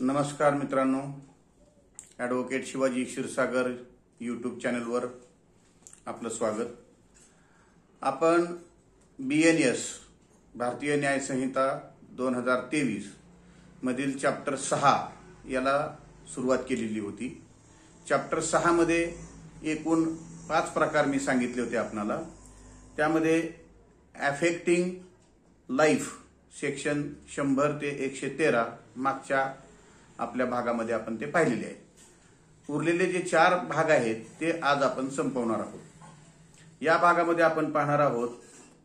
नमस्कार मित्रांनो, advocate Shivaji Kshirsagar YouTube चॅनलवर आपलं स्वागत। आपण BNS भारतीय न्याय संहिता 2023 मधील चॅप्टर 6 याला सुरुवात केलेली होती। चॅप्टर 6 मध्ये एकूण 5 प्रकार मी सांगितले होते आपणाला। त्यामध्ये अफेक्टिंग लाईफ सेक्शन 100 ते 113 मागच्या आपल्या भागामध्ये आपण ते पाहिलेले आहे। उरलेले जे 4 भाग आहेत ते आज आपण संपवणार आहोत। या भागामध्ये आपण पाहणार आहोत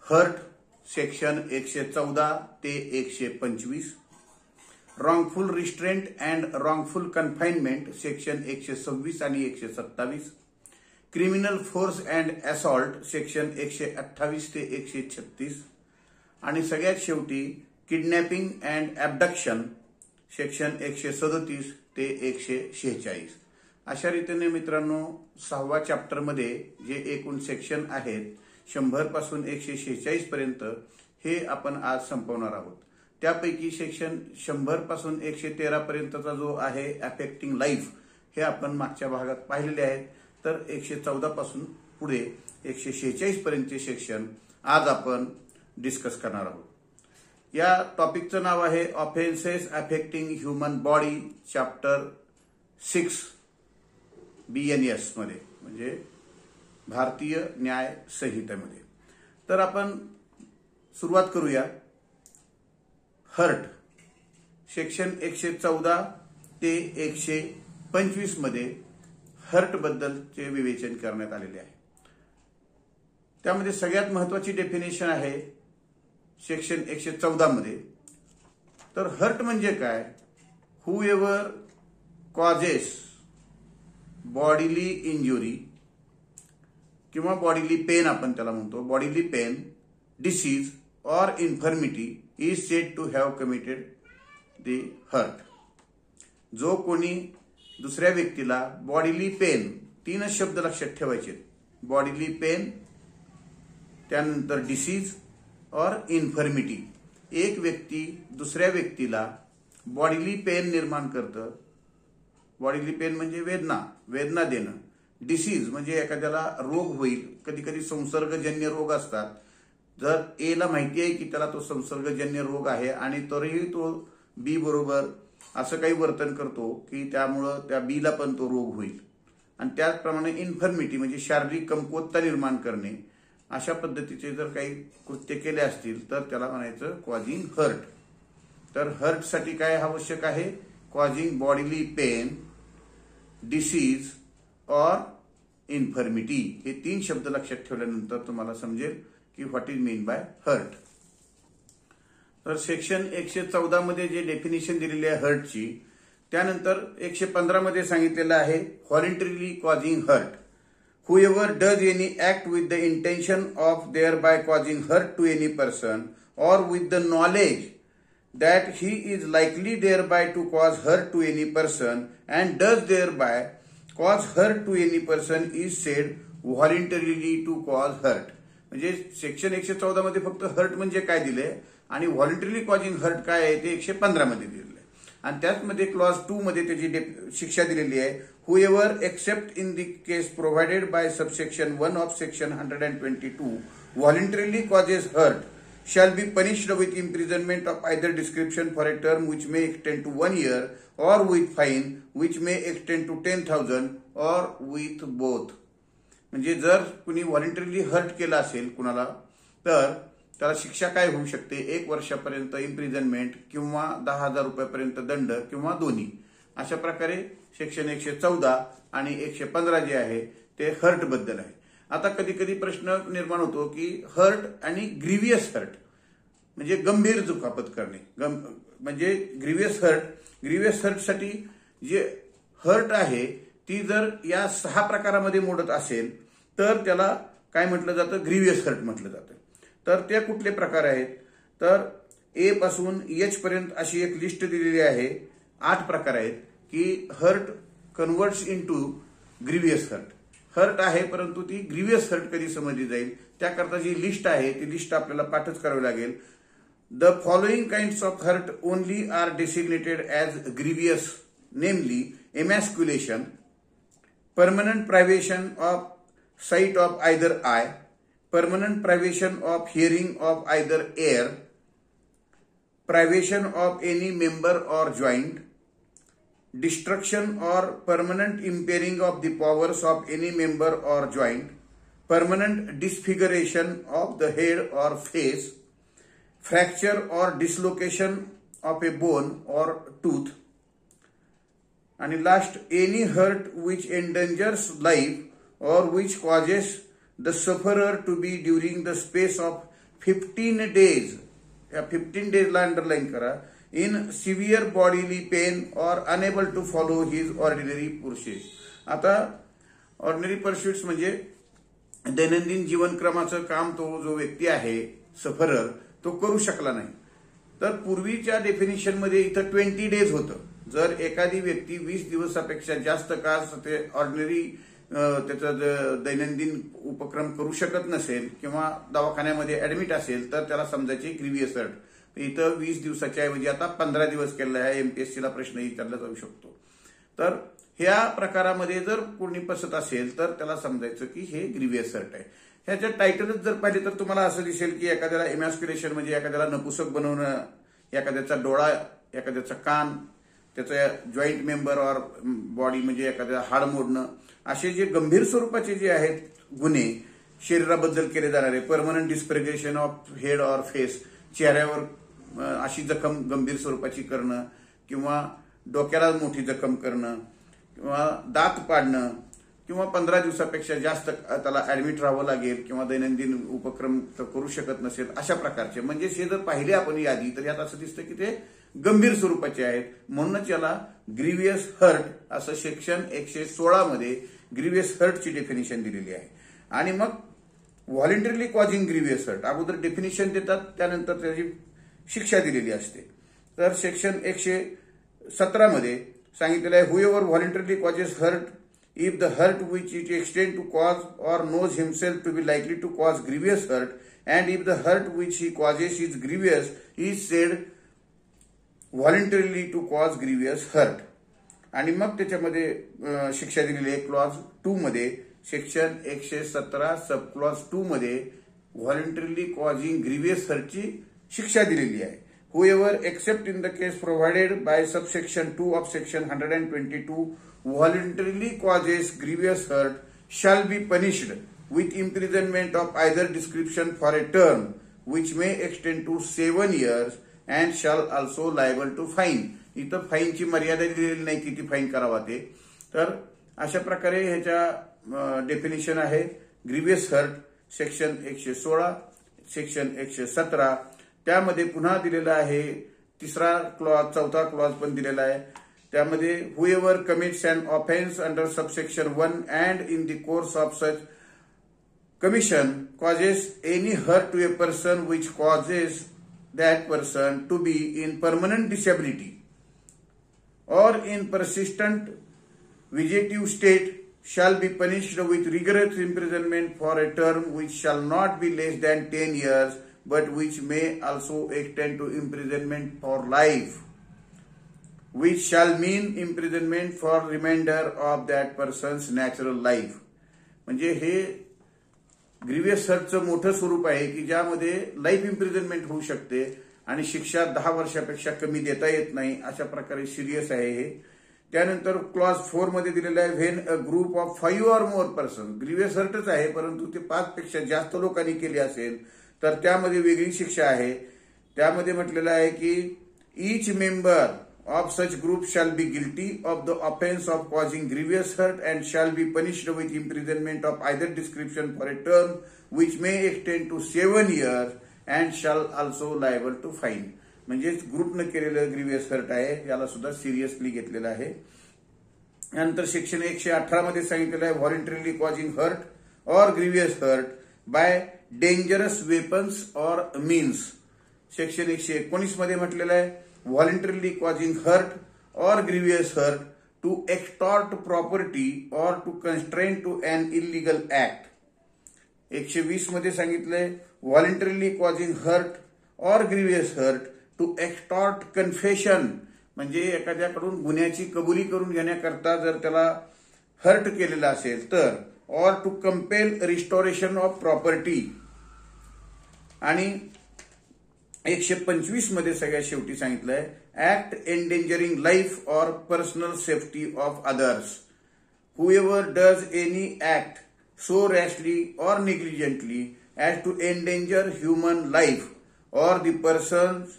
हर्ट सेक्शन 114 ते 125, रॉंगफुल restraint and wrongful confinement section 126 आणि 127, criminal force and assault section 128 ते 136 आणि सगळ्यात शेवटी किडनॅपिंग अँड ॲबडक्शन सेक्शन 137 ते 146। अशा रीतीने मित्रांनो 6व्या चॅप्टर मध्ये जे एकूण सेक्शन आहेत 100 पासून 146 पर्यंत हे आपण आज संपवणार आहोत। त्यापैकी सेक्शन 100 पासून 113 पर्यंतचा जो आहे अफेक्टिंग लाईफ हे आपण मागच्या भागात पाहिलेले आहेत। तर 114 पासून पुढे 146 पर्यंतचे सेक्शन आज आपण डिस्कस करणार आहोत। या टॉपिकचं नाव आहे offences affecting human body chapter 6 BNS मध्ये, म्हणजे भारतीय न्याय संहितेमध्ये। तर आपण सुरुवात करूया। हर्ट सेक्शन 114 ते 125 मध्ये हर्ट बद्दलचे विवेचन करण्यात आलेले आहे। त्यामध्ये सगळ्यात महत्त्वाची डेफिनेशन आहे सेक्शन 114 मध्ये। तर हर्ट म्हणजे काय? हुएवर कॉजेस बॉडीली इंजुरी किंवा बॉडीली पेन आपण त्याला म्हणतो, bodily pain, disease or infirmity is said to have committed the hurt. जो कोणी दुसऱ्या व्यक्तीला बॉडीली पेन, 3 शब्द लक्षात ठेवायचे, बॉडीली पेन, त्यानंतर डिसीज और इन्फर्मिटी। एक व्यक्ती दुसऱ्या व्यक्तीला बॉडीली पेन निर्माण करतं। बॉडीली पेन म्हणजे वेदना देणं। डिसीज म्हणजे एखाद्याला रोग होईल, कधी कधी संसर्गजन्य रोग असतात। जर ए ला माहिती आहे की त्याला तो संसर्गजन्य रोग आहे आणि तरीही तो बी बरोबर असं काही वर्तन करतो की त्यामुळं त्या बी ला पण तो रोग होईल। आणि त्याचप्रमाणे इन्फर्मिटी म्हणजे शारीरिक कमकुवतता निर्माण करणे। अशा पद्धतीचे जर काही कृत्य केले असतील तर त्याला म्हणायचं कॉजिंग हर्ट। तर हर्टसाठी काय आवश्यक आहे? Causing bodily pain, disease or infirmity. हे 3 शब्द लक्षात ठेवल्यानंतर तुम्हाला समजेल की what is mean by hurt. तर सेक्शन 114 मध्ये जे डेफिनेशन दिलेली आहे हर्टची, त्यानंतर 115 मध्ये सांगितलेलं आहे voluntarily causing hurt. Whoever does any act with the intention of thereby causing hurt to any person or with the knowledge that he is likely thereby to cause hurt to any person and does thereby cause hurt to any person is said voluntarily to cause hurt। म्हणजे section 114 मध्ये फक्त hurt म्हणजे काय दिले आणि व्हॉलंटरीली causing hurt काय आहे ते 115 मध्ये दिलेलं आहे। आणि त्याचमध्ये क्लॉज 2 मध्ये त्याची शिक्षा दिलेली आहे, whoever except in the case provided by subsection 1 of section 122 voluntarily causes hurt shall be punished with imprisonment of either description for a term which may extend to 1 year or with fine which may extend to 10,000 or with both। म्हणजे जर कुणी व्हॉलंटरीली hurt केला असेल कुणाला तर त्याला शिक्षा काय होऊ शकते? 1 वर्षापर्यंत इम्प्रिझनमेंट किंवा 10,000 रुपयापर्यंत दंड किंवा दोन्ही। अशा प्रकारे सेक्शन 114 आणि 115 जे आहे ते हर्ट बद्दल आहे। आता कधी कधी प्रश्न निर्माण होतो की हर्ट आणि ग्रीवियस हर्ट म्हणजे गंभीर दुखापत करणे, म्हणजे ग्रीवियस हर्टसाठी जे हर्ट आहे ती जर या 6 प्रकारामध्ये मोडत असेल तर त्याला काय म्हटलं जातं? ग्रीवियस हर्ट म्हटलं जातं। तर ते कुठले प्रकार आहेत? तर ए पासून एच पर्यंत अशी एक लिस्ट दिलेली आहे। 8 प्रकार आहेत की hurt converts into grievous hurt. Hurt आहे परंतु ती ग्रीवियस हर्ट कधी समजली जाईल त्याकरता जी लिस्ट आहे ती लिस्ट आपल्याला पाठच करावी लागेल। The following kinds of hurt only are designated as grievous, namely emasculation, permanent privation of sight of either eye, permanent privation of hearing of either ear, privation of any member or joint, destruction or permanent impairing of the powers of any member or joint, permanent disfiguration of the head or face, fracture or dislocation of a bone or tooth, and last, any hurt which endangers life or which causes the sufferer to be during the space of 15 days, 15 days ला underline करा, in severe bodily pain or unable to follow his ordinary pursuits. आता ordinary पर्स्युट्स म्हणजे दैनंदिन जीवनक्रमाचं काम तो जो व्यक्ती आहे सफरर तो करू शकला नाही. तर पूर्वीच्या डेफिनेशन मध्ये इथं 20 डेज होतं. जर एखादी व्यक्ती 20 दिवसापेक्षा जास्त काळ ते ऑर्डिनरी त्याचा दैनंदिन उपक्रम करू शकत नसेल किंवा दवाखान्यामध्ये ऍडमिट असेल तर त्याला समजायचे ग्रीव्हियस हर्ट. इथं 20 दिवसाच्या ऐवजी आता 15 दिवस केलेला आहे. एमपीएससीला प्रश्न विचारला जाऊ शकतो. तर ह्या प्रकारामध्ये जर कोणी फसत असेल तर त्याला समजायचं की हे ग्रीव्हियस हर्ट आहे. ह्याच्या टायटलच जर पाहिले तर तुम्हाला असं दिसेल की एखाद्याला एमॅस्क्युलेशन म्हणजे एखाद्याला नपुसक बनवणं, एखाद्याचा डोळा, एखाद्याचा कान, त्याचा जॉईंट मेंबर और बॉडी म्हणजे एखाद्या हाड मोडणं, असे जे गंभीर स्वरूपाचे जे आहेत गुन्हे शरीराबद्दल केले जाणारे, परमनंट डिस्फिगरेशन ऑफ हेड और फेस, चेहऱ्यावर अशी जखम गंभीर स्वरूपाची करणं किंवा डोक्याला मोठी जखम करणं किंवा दात पाडणं किंवा 15 दिवसापेक्षा जास्त त्याला ऍडमिट राहावं लागेल किंवा दैनंदिन उपक्रम करू शकत नसेल, अशा प्रकारचे म्हणजे हे जर पाहिले आपण यादी तर यात असं दिसतं की ते गंभीर स्वरूपाचे आहेत. म्हणूनच याला ग्रीव्हियस हर्ट असं सेक्शन 116 मध्ये ग्रीव्हियस हर्टची डेफिनेशन दिलेली आहे. आणि मग व्हॉलंटरीली कॉजिंग ग्रीव्हियस हर्ट अगोदर डेफिनेशन देतात, त्यानंतर त्याची शिक्षा दिलेली असते. तर सेक्शन 117 मध्ये सांगितलेलं आहे, whoever voluntarily causes hurt if the hurt which it extends to cause or knows himself to be likely to cause grievous hurt, and if the hurt which he causes is grievous, he is said voluntarily to cause grievous hurt. आणि मग त्याच्यामध्ये शिक्षा दिलेली आहे clause 2 मध्ये, section 117 sub clause 2 मध्ये व्हॉलंटरीली causing ग्रीव्हियस हर्टची शिक्षा दिलेली आहे. Whoever except in the case provided by subsection 2 of section 122 voluntarily causes grievous hurt shall be punished with imprisonment of either description for a term which may extend to 7 years and shall also liable to fine. इथं फाईनची मर्यादा दिलेली नाही किती fine करावा ते. तर अशा प्रकारे ह्याच्या डेफिनेशन आहे ग्रीव्हियस हर्ट सेक्शन 116, सेक्शन 117. त्यामध्ये पुन्हा दिलेला आहे तिसरा क्लॉज, चौथा क्लॉज पण दिलेला आहे. त्यामध्ये whoever commits an offence under subsection 1 and in the course of such commission causes any hurt to a person which causes that person to be in permanent disability or in persistent vegetative state shall be punished with rigorous imprisonment for a term which shall not be less than 10 years but which may also extend to imprisonment for life, which shall mean imprisonment for remainder of that person's natural life. म्हणजे हे ग्रीव्हियस हर्टचं मोठं स्वरूप आहे की ज्यामध्ये life imprisonment होऊ शकते आणि शिक्षा 10 वर्षापेक्षा कमी देता येत नाही, अशा प्रकारे सिरियस आहे हे. त्यानंतर क्लॉज 4 मध्ये दिलेलं आहे, when a group of 5 or more person, grievous हर्टच आहे परंतु ते 5 पेक्षा जास्त लोकांनी केली असेल तर त्यामध्ये वेगळी शिक्षा आहे. त्यामध्ये म्हटलेलं आहे की each member of such group shall be guilty of the offense of causing grievous hurt and shall be punished with imprisonment of either description for a term which may extend to 7 years and shall also liable to fine. म्हणजे ग्रुपनं केलेलं ग्रीव्हियस hurt आहे, याला सुद्धा seriously घेतलेलं आहे. नंतर section 118 मध्ये सांगितलेलं आहे, voluntarily causing hurt or grievous hurt by dangerous weapons or means. Section 119 मध्ये म्हटलेलं आहे, voluntarily causing hurt or grievous hurt to extort property or to constrain to an illegal act. 120 मध्ये सांगितलंय, voluntarily causing hurt or grievous hurt to extort confession, म्हणजे एखाद्याकडून गुन्ह्याची कबुली करून घेण्याकरता जर त्याला हर्ट केलेला असेल तर, or to compel restoration of property. आणि 125 मध्ये सगळ्यात शेवटी सांगितलंय act endangering life or personal safety of others. whoever does any act so rashly or negligently as to endanger human life or the person's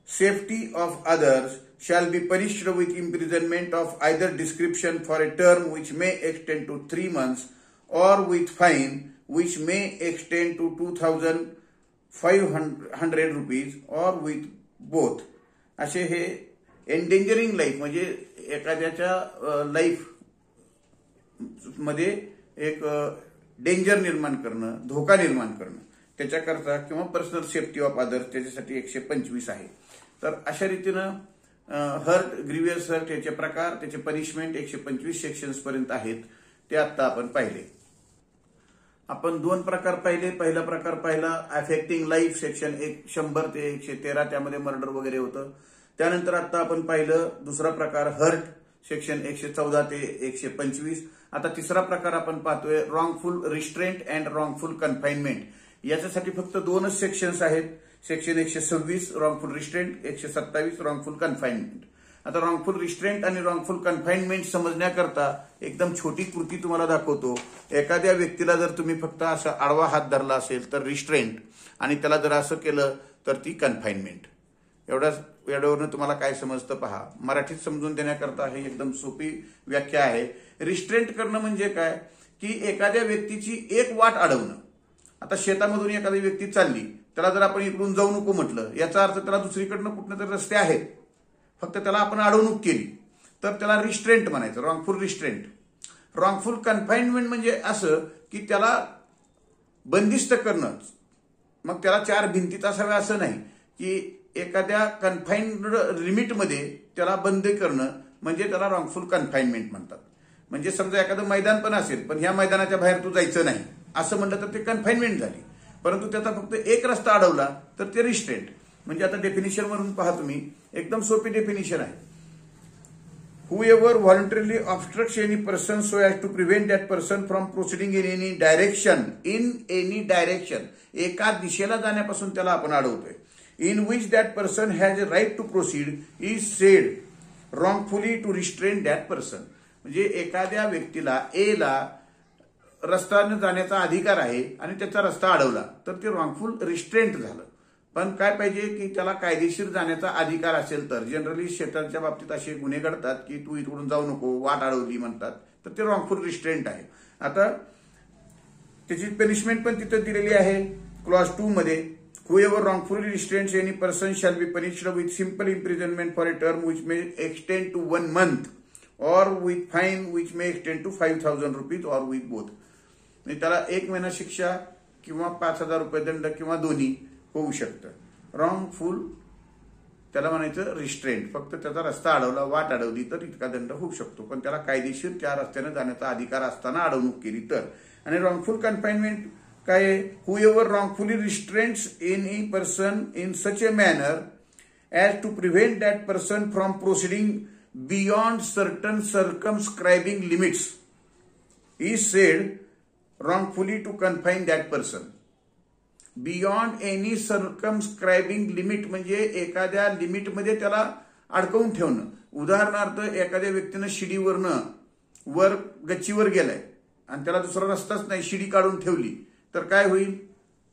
safety of others shall be punished with imprisonment of either description for a term which may extend to 3 months or with fine which may extend to 2,500 rupees or with both. असे हे endangering life म्हणजे एखाद्याच्या life मध्ये एक danger निर्माण करणं, धोका निर्माण करणं त्याच्याकरता, किंवा पर्सनल सेफ्टी ऑफ अदर्स त्याच्यासाठी 125 आहे. तर अशा रीतीनं हर्ट, ग्रीवियस हर्ट याचे प्रकार, त्याचे पनिशमेंट 125 सेक्शन्स पर्यंत आहेत. ते आता आपण पाहिले. आपण 2 प्रकार पाहिले. पहिला प्रकार पाहिला अफेक्टिंग लाईफ, सेक्शन 100 ते 113, त्यामध्ये मर्डर वगैरे होतं. त्यानंतर आता आपण पाहिलं दुसरा प्रकार हर्ट, सेक्शन 114 ते 125. आता तिसरा प्रकार आपण पाहतोय wrongful restraint and wrongful confinement. याच्यासाठी फक्त 2च सेक्शन्स आहेत. Section 126 wrongful restraint, 127 wrongful confinement. आता रॉंगफुल रिस्ट्रेंट आणि रॉंगफुल कन्फाइनमेंट समजण्याकरता एकदम छोटी कृती तुम्हाला दाखवतो. एखाद्या व्यक्तीला जर तुम्ही फक्त असा आडवा हात धरला असेल तर रिस्ट्रेंट, आणि त्याला जर असं केलं तर ती कन्फाइनमेंट. एवढ्यावरून तुम्हाला काय समजतं पहा. मराठीत समजून देण्याकरता हे एकदम सोपी व्याख्या आहे. रिस्ट्रेंट करणं म्हणजे काय की एखाद्या व्यक्तीची एक वाट अडवणं. आता शेतामधून एखादी व्यक्ती चालली, त्याला जर आपण इकडून जाऊ नको म्हटलं, याचा अर्थ त्याला दुसरीकडनं कुठनं तरी रस्ते आहेत, फक्त त्याला आपण अडवणूक केली तर त्याला रिस्ट्रेंट म्हणायचं, रॉंगफुल रिस्ट्रेंट. रॉंगफुल कन्फाइनमेंट म्हणजे असं की त्याला बंदिस्त करणं. मग त्याला 4 भिंतीत असावे असं नाही, की एखाद्या कन्फाइन्ड लिमिटमध्ये त्याला बंद करणं म्हणजे त्याला रॉंगफुल कन्फाइनमेंट म्हणतात. म्हणजे समजा एखादं मैदान पण असेल, पण ह्या मैदानाच्या बाहेर तू जायचं नाही असं म्हणलं तर ते कन्फाइनमेंट झाली. परंतु त्याचा फक्त एक रस्ता अडवला तर ते रिस्ट्रेंट. म्हणजे आता डेफिनिशन वरून पहा तुम्ही, एकदम सोपी डेफिनिशन आहे. whoever voluntarily obstructs any person so as to prevent that person from proceeding in any direction, एका दिशेला जाण्यापासून त्याला आपण अडवतोय, in which that person has a right to proceed is said wrongfully to restrain that person. म्हणजे एखाद्या व्यक्तीला एला रस्त्याने जाण्याचा अधिकार आहे आणि त्याचा रस्ता अडवला तर ते रॉंगफुल रिस्ट्रेंट झालं. पण काय पाहिजे की त्याला कायदेशीर जाण्याचा अधिकार असेल तर. जनरली शेताच्या बाबतीत असे गुन्हे घडतात की तू इकडून जाऊ नको, वाट अडवली म्हणतात, तर ते रॉंगफुल रिस्ट्रेंट आहे. आता त्याची पनिशमेंट पण तिथं दिलेली आहे क्लॉज 2 मध्ये. whoever wrongfully restrains any person shall be punished with simple imprisonment for a term which may extend to 1 month or with fine which may extend to 5,000 rupees or with both. म्हणजे त्याला 1 महिना शिक्षा किंवा 5,000 रुपये दंड किंवा दोन्ही होऊ शकतं. रॉंगफुल त्याला म्हणायचं रिस्ट्रेंट. फक्त त्याचा रस्ता अडवला, वाट अडवली तर इतका दंड होऊ शकतो, पण त्याला कायदेशीर त्या रस्त्याने जाण्याचा अधिकार असताना अडवणूक केली तर. आणि रॉंगफुल कन्फाइनमेंट काय आहे? whoever wrongfully restrains any person in such a manner as to prevent that person from proceeding beyond certain circumscribing limits is said wrongfully to confine that person. Beyond any circumscribing limit म्हणजे एखाद्या लिमिटमध्ये त्याला अडकवून ठेवणं. उदाहरणार्थ एखाद्या व्यक्तीनं शिडीवरनं वर गच्चीवर गेलाय आणि त्याला दुसरा रस्ताच नाही, शिडी काढून ठेवली तर काय होईल?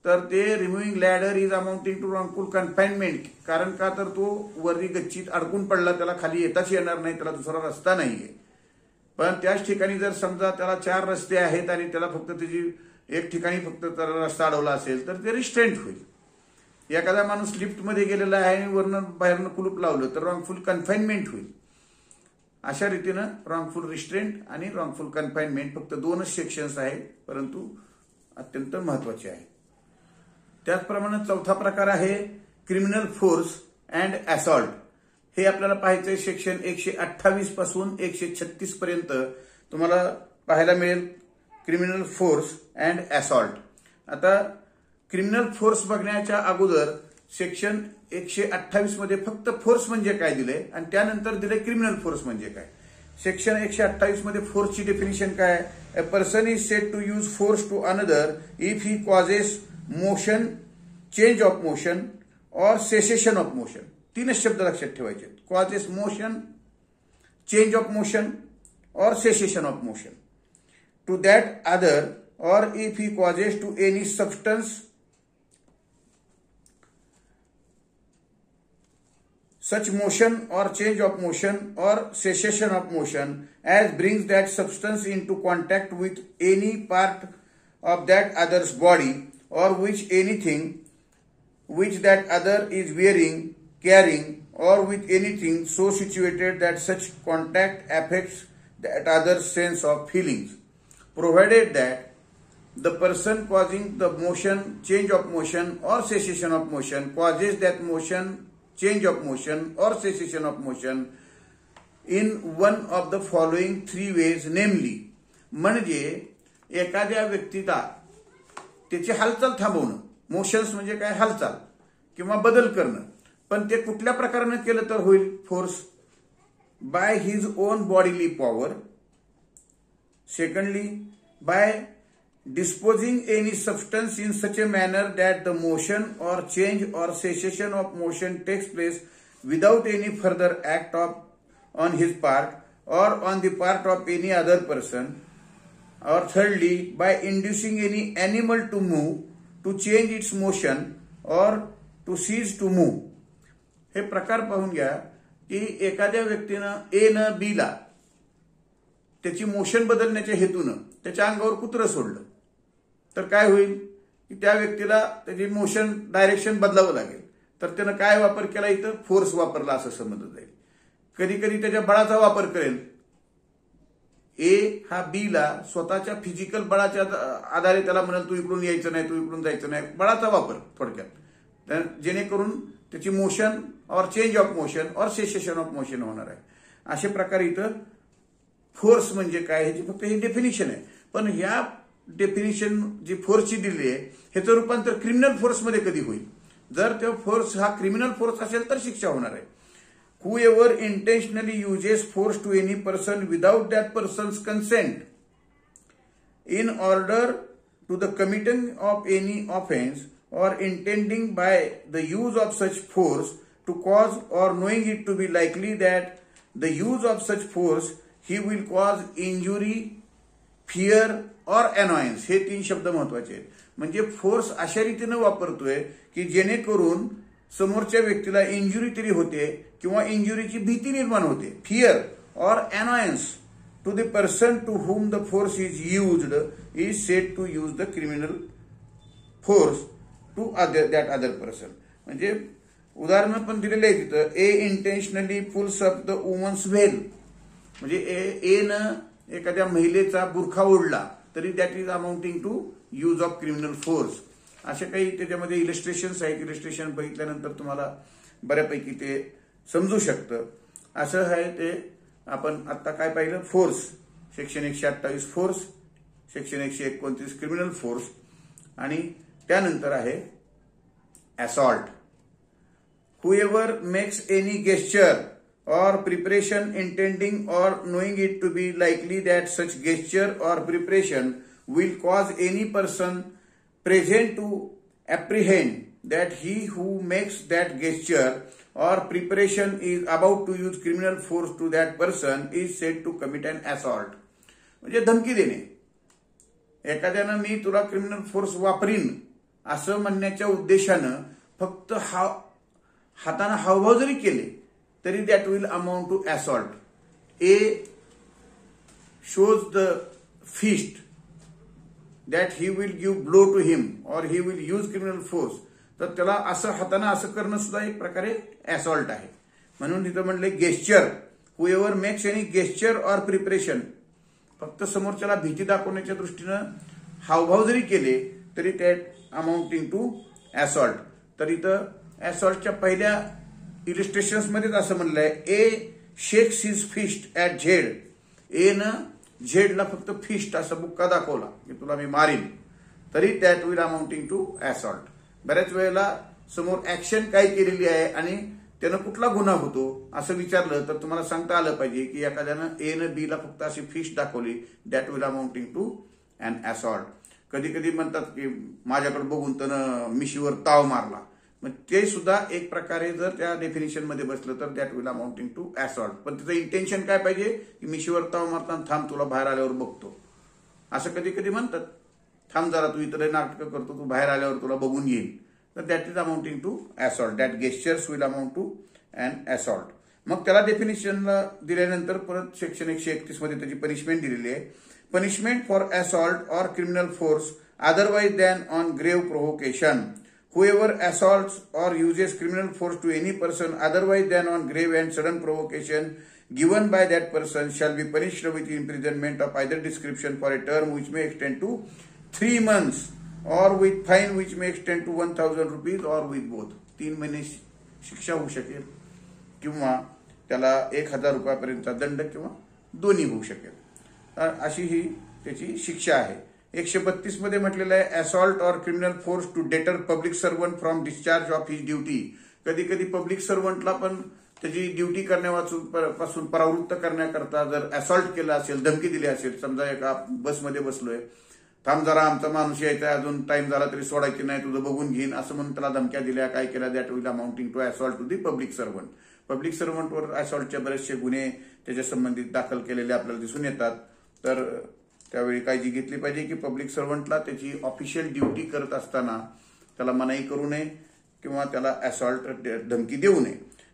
तर ते removing ladder is amounting to wrongful confinement. कारण का तर तो वरती गच्चीत अडकून पडला, त्याला खाली येताच येणार नाही, त्याला दुसरा रस्ता नाहीये. पण त्याच ठिकाणी जर समजा त्याला 4 रस्ते आहेत आणि त्याला फक्त त्याची एक ठिकाणी फक्त त्याला रस्ता अडवला असेल तर ते रिस्ट्रेंट होईल. एखादा माणूस लिफ्टमध्ये गेलेला आहे आणि वरनं बाहेरनं कुलूप लावलं तर रॉंगफुल कन्फाइनमेंट होईल. अशा रीतीनं रॉंगफुल रिस्ट्रेंट आणि रॉंगफुल कन्फाइनमेंट फक्त 2च सेक्शन्स आहेत, परंतु अत्यंत महत्वाचे आहेत. त्याचप्रमाणे चौथा प्रकार आहे क्रिमिनल फोर्स अँड असॉल्ट. हे आपल्याला पाहायचंय सेक्शन 128 पासून 136 पर्यंत तुम्हाला पाहायला मिळेल क्रिमिनल फोर्स अँड असॉल्ट. आता क्रिमिनल फोर्स बघण्याच्या अगोदर सेक्शन 128 मध्ये फक्त फोर्स म्हणजे काय दिलंय आणि त्यानंतर दिलंय क्रिमिनल फोर्स म्हणजे काय. सेक्शन 128 मध्ये फोर्सची डेफिनेशन काय आहे. A person is said to use force to another if he causes motion, change of motion or cessation of motion. तीनच शब्द लक्षात ठेवायचे. Causes motion, change of motion or cessation of motion to that other or if he causes to any substance such motion or change of motion or cessation of motion as brings that substance into contact with any part of that other's body or which anything which that other is wearing, carrying or with anything so situated that such contact affects that other's sense of feelings, provided that the person causing the motion, change of motion or cessation of motion causes that motion, change of motion or cessation of motion in one of the following three ways, namely. म्हणजे एखाद्या व्यक्तीला त्याची हालचाल थांबवणं, motions म्हणजे काय, हालचाल किंवा बदल करणं, पण ते कुठल्या प्रकाराने केलं तर होईल force. By his own bodily power. Secondly by disposing any substance in such a manner that the motion or change or cessation of motion takes place without any further act on his part or on the part of any other person. Or thirdly, by inducing any animal to move, to change its motion or to cease to move. हे प्रकार पाहून घ्या की एखाद्या व्यक्तीनं ए न बी ला त्याची मोशन बदलण्याच्या हेतूनं त्याच्या अंगावर कुत्रं सोडलं तर काय होईल की त्या व्यक्तीला त्याची मोशन डायरेक्शन बदलावं लागेल. तर त्यानं काय वापर केला, इथं फोर्स वापरला असं समजलं जाईल. कधी कधी त्याच्या बळाचा वापर करेल. ए हा बी ला स्वतःच्या फिजिकल बळाच्या आधारे त्याला म्हणाल तू इकडून यायचं नाही, तू इकडून जायचं नाही, बळाचा वापर थोडक्यात, जेणेकरून त्याची मोशन और change of motion or cessation of motion होणार आहे. अशा प्रकारे इथं फोर्स म्हणजे काय ह्याची फक्त ही डेफिनेशन आहे. पण ह्या डेफिनेशन जी फोर्सची दिली आहे ह्याचं रूपांतर क्रिमिनल फोर्समध्ये कधी होईल. जर तो फोर्स हा क्रिमिनल फोर्स असेल तर शिक्षा होणार आहे. whoever intentionally uses force to any person without that person's consent in order to the committing of any offense or intending by the use of such force to cause or knowing it to be likely that the use of such force he will cause injury, fear or annoyance. हे तीन शब्द महत्वाचे आहेत. म्हणजे force अशा रीतीने वापरतोय की जेणेकरून समोरच्या व्यक्तीला इंजुरी तरी होते किंवा इंजुरीची भीती निर्माण होते. Fear or annoyance to the person to whom the force is used is said to use the criminal force to that other person. म्हणजे उदाहरण पण दिलेलं आहे तिथं. A intentionally pulls up the woman's veil. म्हणजे ए न एखाद्या महिलेचा बुरखा ओढला तरी that is amounting to use of criminal force. असे काही त्याच्यामध्ये इलिस्ट्रेशन्स आहेत. इलिस्ट्रेशन बघितल्यानंतर तुम्हाला बऱ्यापैकी ते समजू शकतं. असं आहे ते. आपण आता काय पाहिलं, force section 128 force, section 129 criminal force आणि त्यानंतर आहे assault. whoever makes any gesture or preparation intending or knowing it to be likely that such gesture or preparation will cause any person present to apprehend that he who makes that gesture or preparation is about to use criminal force to that person is said to commit an assault. म्हणजे धमकी देणे. एखाद्यानं मी तुला criminal force वापरीन असं म्हणण्याच्या उद्देशानं फक्त हाताने हावभाव जरी केले तरी that will amount to assault. A shows the fist that he will give blow to him or he will use criminal force, तर त्याला असं हाताने असं करणं सुद्धा एक प्रकारे असॉल्ट आहे. म्हणून तिथं म्हणले gesture. whoever makes any gesture or preparation, फक्त समोरच्याला भीती दाखवण्याच्या दृष्टीनं हावभाव जरी केले तरी दॅट अमाउंटिंग टू असॉल्ट. तर इथं असॉल्टच्या पहिल्या इलिस्ट्रेशन्स मध्येच असं म्हणलंय, A shakes his fist at Z. A न झेडला फक्त फिस्ट असा बुक्का दाखवला की तुला मी मारीन तरी that will amounting to assault. बऱ्याच वेळेला समोर ऍक्शन काय केलेली आहे आणि त्यानं कुठला गुन्हा होतो असं विचारलं तर तुम्हाला सांगता आलं पाहिजे की एखाद्यानं ए न बी ला फक्त अशी फिश दाखवली, that will amounting to an assault. कधी कधी म्हणतात की माझ्याकडे बघून त्यानं मिशीवर ताव मारला, मग ते सुद्धा एक प्रकारे जर त्या डेफिनेशन मध्ये बसलं तर that will amounting to assault. पण त्याचं इंटेन्शन काय पाहिजे की मिशीवर ताव मारताना थांब तुला बाहेर आल्यावर बघतो, असं कधी कधी म्हणतात. थांब जरा तू इतर नाटकं करतो, तू बाहेर आल्यावर तुला बघून घेईल, तर that is amounting to assault. That gestures will amount to an assault. मग त्याला डेफिनेशनला दिल्यानंतर परत सेक्शन 131 मध्ये त्याची पनिशमेंट दिलेली आहे. Punishment for assault or criminal force otherwise than on grave provocation. Whoever assaults or uses criminal force to any person otherwise than on grave and sudden provocation given by that person shall be punished with imprisonment of either description for a term which may extend to 3 months or with fine which may extend to 1,000 rupees or with both. 3 महिने शिक्षा होऊ शकेल किंवा त्याला 1,000 रुपयापर्यंतचा दंड किंवा दोन्ही होऊ शकेल. अशी ही त्याची शिक्षा आहे. 132 मध्ये म्हटलेलं आहे assault or criminal force to deter public servant from discharge of his duty. कधी कधी पब्लिक सर्वंटला पण त्याची ड्युटी करण्यापासून परावृत्त करण्याकरता जर असॉल्ट केला असेल, धमकी दिली असेल, समजा एका बसमध्ये बसलोय, थांब जरा आमचा माणूस यायचा, अजून टाइम झाला तरी सोडायची नाही, तुझं बघून घेईन असं म्हणून त्याला धमक्या दिल्या, काय केल्या, that will amounting to assault to the public servant. Public सर्वंटवर असॉल्टचे बरेचसे गुन्हे त्याच्या संबंधित दाखल केलेले आपल्याला दिसून येतात. तर त्यावेळी काळजी घेतली पाहिजे की पब्लिक सर्वंटला त्याची ऑफिशियल ड्युटी करत असताना त्याला मनाई करू नये किंवा त्याला असॉल्ट धमकी देऊ नये.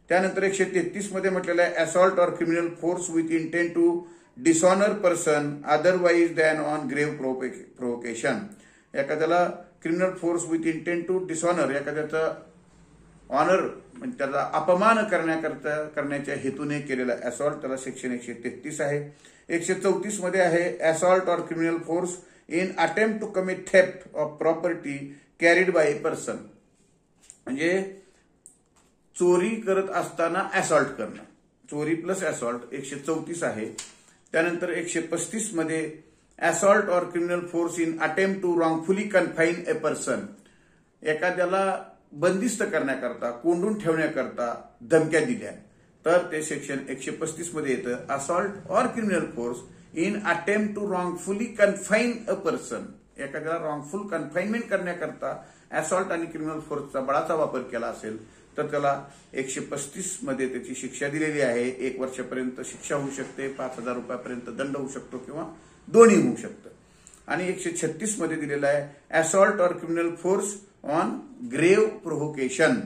त्यानंतर 133 मध्ये म्हटलेलं आहे assault or criminal force with intent to dishonour person otherwise than on grave provocation. एखाद्याला criminal force with intent to dishonour, एखाद्याचा ऑनर म्हणजे त्याचा अपमान करण्याच्या हेतूने केलेला असॉल्ट, त्याला सेक्शन 133 आहे. 134 मध्ये आहे assault or criminal force in attempt to commit theft of property carried by a person. म्हणजे चोरी करत असताना असॉल्ट करणं, चोरी प्लस असॉल्ट 134 आहे. त्यानंतर 135 मध्ये assault or criminal force in attempt to wrongfully confine a person. एखाद्याला बंदिस्त करण्याकरता, कोंडून ठेवण्याकरता धमक्या दिल्या तर ते सेक्शन 135 मध्ये येतं. Assault or criminal force in attempt to wrongfully confine a person. एखाद्याला रॉंगफुल कन्फाइनमेंट करण्याकरता असॉल्ट आणि क्रिमिनल फोर्सचा बळाचा वापर केला असेल तर त्याला 135 मध्ये त्याची शिक्षा दिलेली आहे. 1 वर्षापर्यंत शिक्षा होऊ शकते, 5,000 रुपयापर्यंत दंड होऊ शकतो किंवा दोन्ही होऊ शकतं. आणि 136 मध्ये दिलेला आहे assault or criminal force on grave provocation.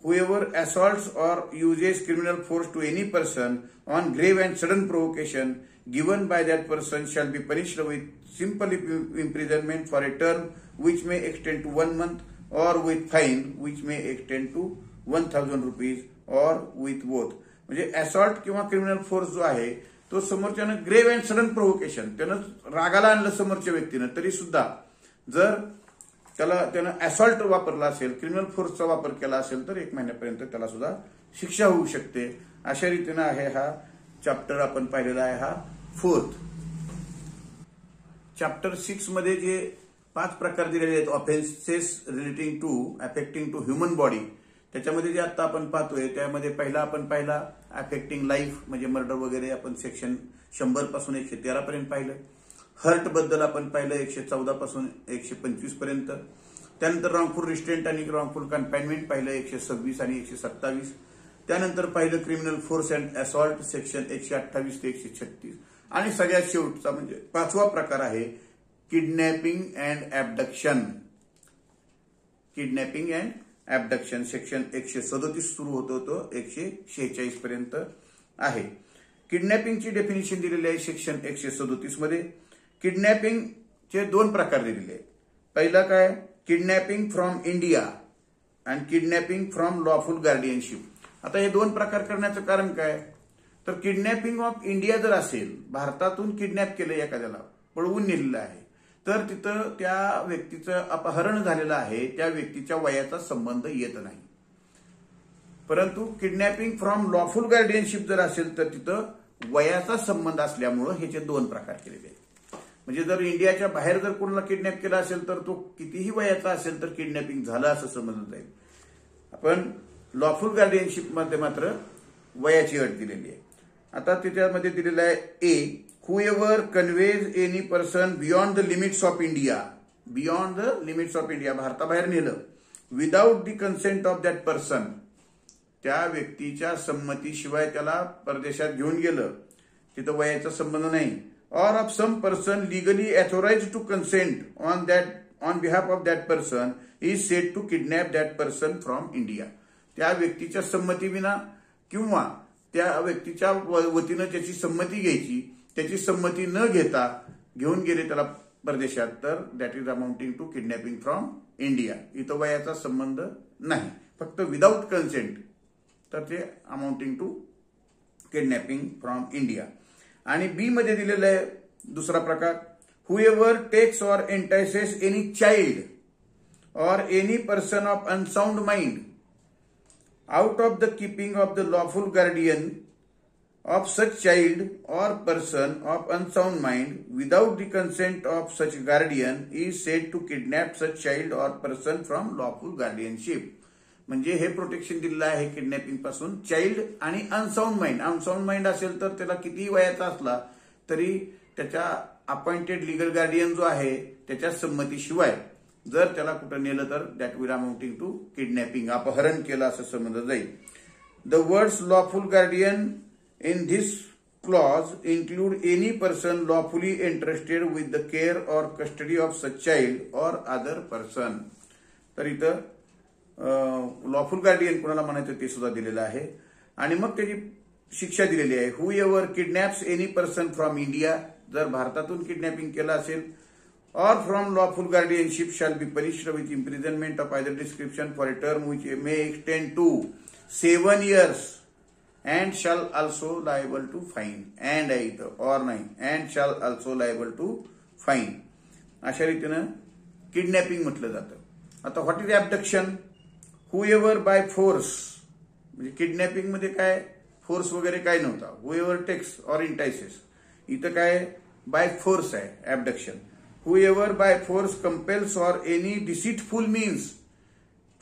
Whoever assaults or uses criminal force to any person on grave and sudden provocation given by that person shall be punished with simple imprisonment for a term which may extend to 1 month or with fine which may extend to 1,000 rupees or with both. म्हणजे assault किंवा criminal force जो आहे तो समोरच्यानं grave and sudden प्रोव्होकेशन, त्यानं रागाला आणलं समोरच्या व्यक्तीनं, तरी सुद्धा जर त्यानं असॉल्ट वापरला असेल, क्रिमिनल फोर्सचा वापर केला असेल तर 1 महिन्यापर्यंत त्याला सुद्धा शिक्षा होऊ शकते. अशा रीतीनं आहे हा चॅप्टर आपण पाहिलेला आहे, हा 4th. चॅप्टर 6 मध्ये जे 5 प्रकार दिलेले आहेत offences relating to affecting to human body, त्याच्यामध्ये जे आता आपण पाहतोय त्यामध्ये पहिला आपण पाहिला अफेक्टिंग लाईफ म्हणजे मर्डर वगैरे, आपण सेक्शन 100 पासून 113 पर्यंत पाहिलं. हर्ट बद्दल आपण पाहिलं 114 पासून 125 पर्यंत. त्यानंतर रॉंगफुल रिस्ट्रेंट आणि रॉंगफुल कन्फाइनमेंट पाहिलं 126 आणि 127. त्यानंतर पाहिलं criminal force and assault section 128 ते 136. आणि सगळ्यात शेवटचा म्हणजे 5वा प्रकार आहे kidnapping and abduction. Kidnapping and abduction section 137 सुरू होतो तो 146 पर्यंत आहे. किडनॅपिंगची डेफिनेशन दिलेली आहे सेक्शन 137 मध्ये. किडनॅपिंगचे 2 प्रकार दिलेले आहेत. पहिला काय, kidnapping from India and kidnapping from lawful guardianship. आता हे 2 प्रकार करण्याचं कारण काय, तर किडनॅपिंग ऑफ इंडिया जर असेल, भारतातून किडनॅप केलं एखाद्याला, पळवून नेलेलं आहे, तर तिथं त्या व्यक्तीचं अपहरण झालेलं आहे, त्या व्यक्तीच्या वयाचा संबंध येत नाही. परंतु किडनॅपिंग फ्रॉम लॉफुल गार्डियनशिप जर असेल तर तिथं वयाचा संबंध असल्यामुळं ह्याचे 2 प्रकार केलेले आहेत. म्हणजे जर इंडियाच्या बाहेर जर कोणाला किडनॅप केला असेल तर तो कितीही वयाचा असेल तर किडनॅपिंग झालं असं समजलं जाईल. पण लॉफुल गार्डियनशिप मध्ये मात्र वयाची अट दिलेली आहे. आता त्याच्यामध्ये दिलेलं आहे ए, whoever conveys any person beyond the limits of India, beyond the limits of India, भारताबाहेर नेलं without the consent of that person, त्या व्यक्तीच्या संमतीशिवाय त्याला परदेशात घेऊन गेलं, तिथं वयाचा संबंध नाही, or of some person legally authorized to consent on behalf of that person is said to kidnap that person from India. त्या व्यक्तीच्या संमतीविना किंवा त्या व्यक्तीच्या वतीनं त्याची संमती घ्यायची, त्याची संमती न घेता घेऊन गेले त्याला परदेशात, तर that is amounting to kidnapping from India. इथं वयाचा संबंध नाही, फक्त विदाउट कन्सेंट, तर ते amounting to kidnapping from India. आणि बी मध्ये दिलेलं आहे दुसरा प्रकार, whoever takes or entices any child or any person of unsound mind out of the keeping of the lawful guardian of such child or person of unsound mind without the consent of such guardian is said to kidnap such child or person from lawful guardianship. म्हणजे हे protection दिलेलं आहे kidnapping पासून child आणि unsound mind. Unsound mind असेल तर त्याला कितीही वयाचा असला तरी त्याच्या अपॉइंटेड लिगल गार्डियन जो आहे त्याच्या संमतीशिवाय जर त्याला कुठं नेलं तर that will amounting to kidnapping, अपहरण केलं असं समजलं जाईल. The words lawful guardian in this clause include any person lawfully entrusted with the care or custody of such child or other person. तर इथं लॉफुल गार्डियन कोणाला म्हणायचं ते सुद्धा दिलेलं आहे. आणि मग त्याची शिक्षा दिलेली आहे, whoever kidnaps any person from India, जर भारतातून किडनॅपिंग केलं असेल, or from lawful guardianship shall be punished with imprisonment of either description for a term which may extend to 7 years and shall also liable to fine. and आहे इथं, or नाही, and shall also liable to fine. अशा रीतीनं kidnapping म्हटलं जातं. आता what is abduction? whoever by force, म्हणजे kidnapping मध्ये काय फोर्स वगैरे काय नव्हता, whoever takes or entices. इथं काय बाय फोर्स आहे ॲबडक्शन. whoever by force compels or any deceitful means,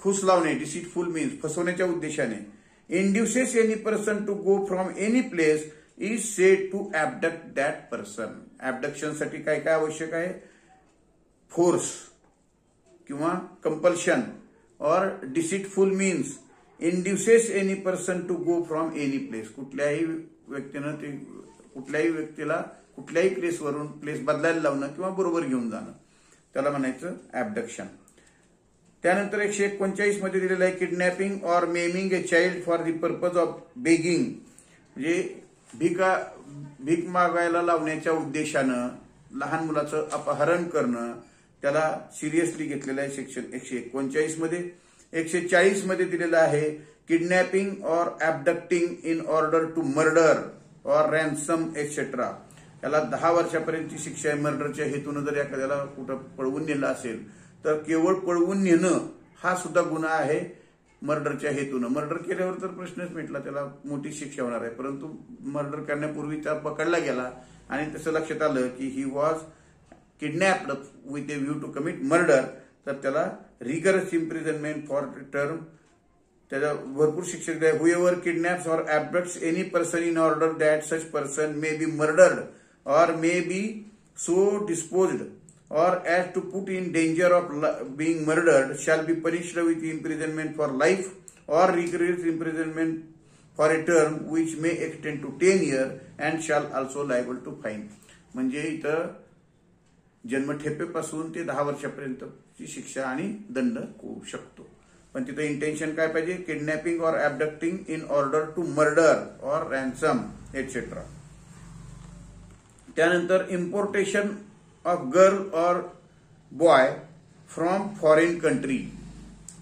फूस लावणे, deceitful means, फसवण्याच्या उद्देशाने, induces any person to go from any place is said to abduct that person. abduction साठी काय काय आवश्यक आहे? फोर्स किंवा कंपल्शन और deceitful means induces any person to go from any place. कुठल्याही व्यक्तीनं ते कुठल्याही व्यक्तीला कुठल्याही प्लेसवरून प्लेस बदलायला लावणं किंवा बरोबर घेऊन जाणं, त्याला म्हणायचं ॲबडक्शन. त्यानंतर 149 मध्ये दिलेलं आहे kidnapping or maiming a child for the purpose of begging, म्हणजे भीक मागायला लावण्याच्या उद्देशानं लहान मुलाचं अपहरण करणं, त्याला सिरियसली घेतलेलं आहे सेक्शन 149 मध्ये. 140 मध्ये दिलेलं आहे kidnapping or abducting in order to murder or ransom etcetera. त्याला 10 वर्षापर्यंतची शिक्षा आहे. मर्डरच्या हेतून जर एखाद्याला कुठं पळवून नेलं असेल तर केवळ पळवून नेणं हा सुद्धा गुन्हा आहे मर्डरच्या हेतून. मर्डर केल्यावर तर प्रश्नच मिटला, त्याला मोठी शिक्षा होणार आहे. परंतु मर्डर करण्यापूर्वी त्या पकडला गेला आणि तसं लक्षात आलं की he was kidnapped with a view to commit murder, तर त्याला रिगरस इम्प्रिझनमेंट फॉर टर्म, त्याला भरपूर शिक्षा दिली आहे. whoever kidnaps or abducts any person in order that such person may be murdered or may be so disposed or as to put in danger of being murdered shall be punished with imprisonment for life or rigorous imprisonment for a term which may extend to 10 years and shall also liable to fine. म्हणजे इथं जन्मठेपेपासून ते 10 वर्षापर्यंतची शिक्षा आणि दंड होऊ शकतो. पण तिथं इंटेन्शन काय पाहिजे? Kidnapping or abducting in order to murder or ransom etcetera. त्यानंतर importation of girl or boy from foreign country.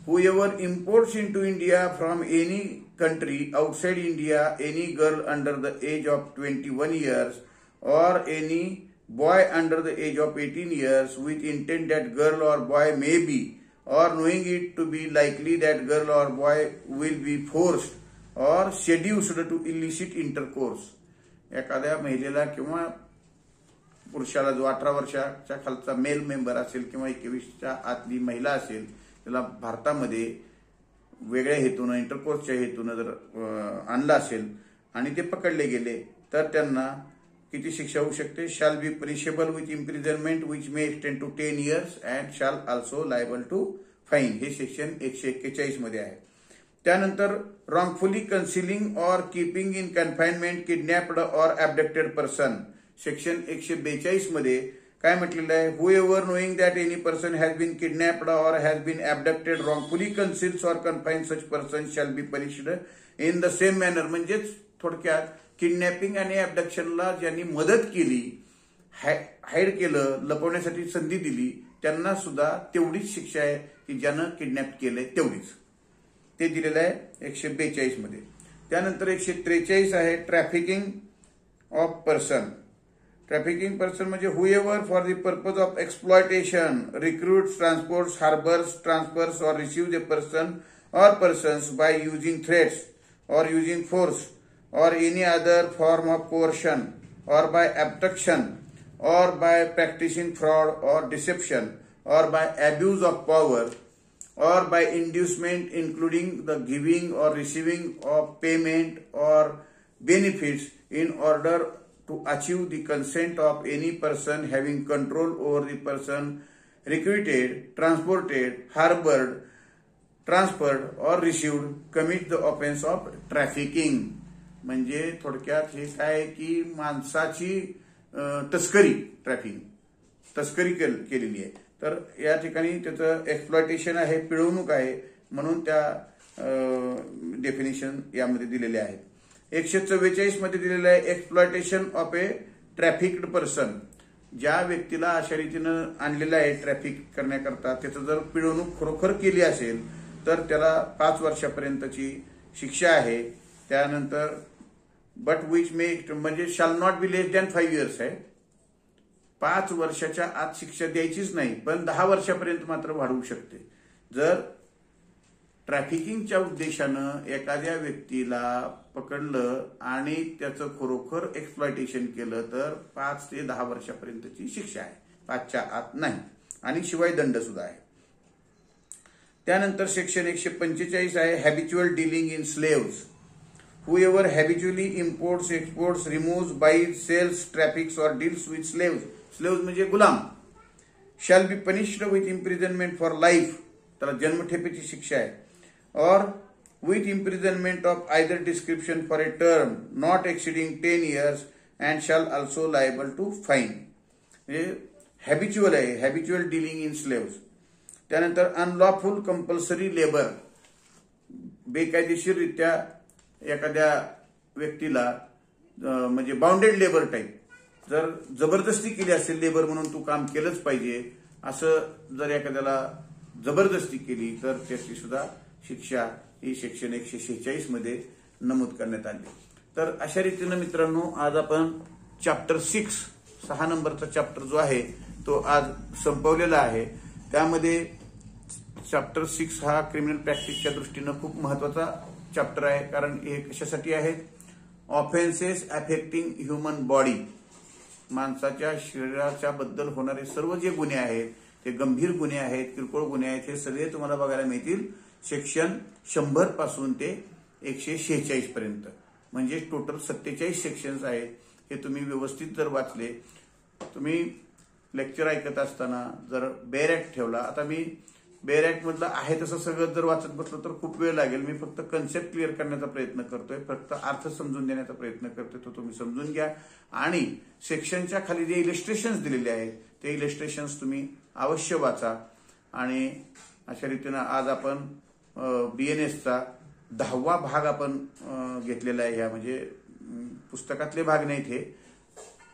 Whoever imports into India from any country outside India any girl under the age of 21 years or any boy under the age of 18 years with intent that girl or boy may be or knowing it to be likely that girl or boy will be forced or seduced to illicit intercourse. एखाद्या महिलेला किंवा पुरुषाला जो 18 वर्षाच्या खालचा male member असेल किंवा 21च्या आतली महिला असेल त्याला भारतामध्ये वेगळ्या हेतून इंटरकोर्सच्या हेतून जर आणला असेल आणि ते पकडले गेले तर त्यांना किती शिक्षा होऊ शकते? Shall be punishable with imprisonment which may extend to 10 years and shall also liable to fine. हे सेक्शन 141 मध्ये आहे. त्यानंतर wrongfully concealing or keeping in confinement kidnapped or abducted person. Section 142 मध्ये काय म्हटलेलं आहे? Whoever knowing that any person has been kidnapped or has been abducted wrongfully conceals or confine such person shall be punished in the same manner. म्हणजेच थोडक्यात kidnapping आणि ॲबडक्शनला ज्यांनी मदत केली, हाईड केलं, लपवण्यासाठी संधी दिली, त्यांना सुद्धा तेवढीच शिक्षा आहे की ज्यानं किडनॅप केलंय तेवढीच. ते दिलेलं आहे 142 मध्ये. त्यानंतर 143 आहे trafficking of person. Trafficking person म्हणजे whoever for the purpose of exploitation recruits, transports, harbours, transfers or receive the person or persons by using threats or using force or any other form of coercion or by abduction or by practicing fraud or deception or by abuse of power or by inducement including the giving or receiving of payment or benefits in order to achieve the consent of any person having control over the person recruited, transported, harbored, transferred or received commit the offense of trafficking. म्हणजे थोडक्यात हे काय की माणसाची तस्करी, तस्करी केलेली आहे. तर या ठिकाणी त्याचं एक्सप्लॉयटेशन आहे, पिळवणूक आहे, म्हणून त्या डेफिनेशन यामध्ये दिलेले आहेत. 144 मध्ये दिलेलं आहे एक्सप्लॉयटेशन ऑफ ए ट्रॅफिक्ड पर्सन. ज्या व्यक्तीला अशा रीतीनं आणलेलं आहे ट्रॅफिक करण्याकरता, त्याचं जर पिळवणूक खरोखर केली असेल तर त्याला 5 वर्षापर्यंतची शिक्षा आहे. त्यानंतर बट विच मे म्हणजे shall not be less than 5 years आहे. 5 वर्षाच्या आत शिक्षा द्यायचीच नाही, पण 10 वर्षापर्यंत मात्र वाढवू शकते. जर ट्रॅफिकिंगच्या उद्देशानं एखाद्या व्यक्तीला पकडलं आणि त्याचं खरोखर एक्सप्लॉयटेशन केलं तर 5 ते 10 वर्षापर्यंतची शिक्षा आहे, 5च्या आत नाही, आणि शिवाय दंड सुद्धा आहे. त्यानंतर सेक्शन 145 आहे habitual dealing in slaves. Whoever habitually imports, exports, removes, buys, sells, traffics or deals with slaves. Slaves म्हणजे गुलाम. Shall be punished with imprisonment for life. त्याला जन्मठेपेची शिक्षा आहे. Or with imprisonment of either description for a term not exceeding 10 years and shall also liable to fine. म्हणजे habitual आहे, habitual dealing in slaves. त्यानंतर unlawful compulsory labor. बेकायदेशीररित्या एखाद्या व्यक्तीला म्हणजे बाउंडेड लेबर टाईप जर जबरदस्ती केली असेल, लेबर म्हणून तू काम केलंच पाहिजे असं जर एखाद्याला जबरदस्ती केली तर त्याची सुद्धा शिक्षा ही सेक्शन 146 मध्ये नमूद करण्यात आली. तर अशा रीतीनं मित्रांनो आज आपण चॅप्टर 6 नंबरचा चॅप्टर जो आहे तो आज संपवलेला आहे. त्यामध्ये चॅप्टर 6 हा क्रिमिनल प्रॅक्टिसच्या दृष्टीनं खूप महत्वाचा चॅप्टर आहे. कारण हे कशासाठी आहेत? Offences affecting human body. माणसाच्या शरीराच्या बद्दल होणारे सर्व जे गुन्हे आहेत ते गंभीर गुन्हे आहेत, किरकोळ गुन्हे आहेत, हे सगळे तुम्हाला बघायला मिळतील सेक्शन 100 पासून ते 146 पर्यंत. म्हणजे टोटल 47 सेक्शन्स आहेत. हे तुम्ही व्यवस्थित जर वाचले, तुम्ही लेक्चर ऐकत असताना जर बेअर ऍक्ट ठेवला, आता मी बेअर ऍक्ट मधलं आहे तसं सगळं जर वाचत बसलो तर खूप वेळ लागेल. मी फक्त कन्सेप्ट क्लिअर करण्याचा प्रयत्न करतोय, फक्त अर्थ समजून देण्याचा प्रयत्न करतोय, तो तुम्ही समजून घ्या. आणि सेक्शनच्या खाली जे इलिस्ट्रेशन्स दिलेले आहेत ते इलिस्ट्रेशन्स तुम्ही अवश्य वाचा. आणि अशा रीतीनं आज आपण BNSचा 10वा भाग आपण घेतलेला आहे. ह्या म्हणजे पुस्तकातले भाग नाहीत, हे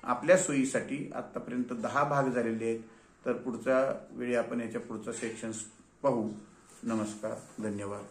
आपल्या सोयीसाठी आतापर्यंत 10 भाग झालेले आहेत. तर पुढच्या वेळी आपण याच्या पुढचा सेक्शन्स पाहू. नमस्कार, धन्यवाद.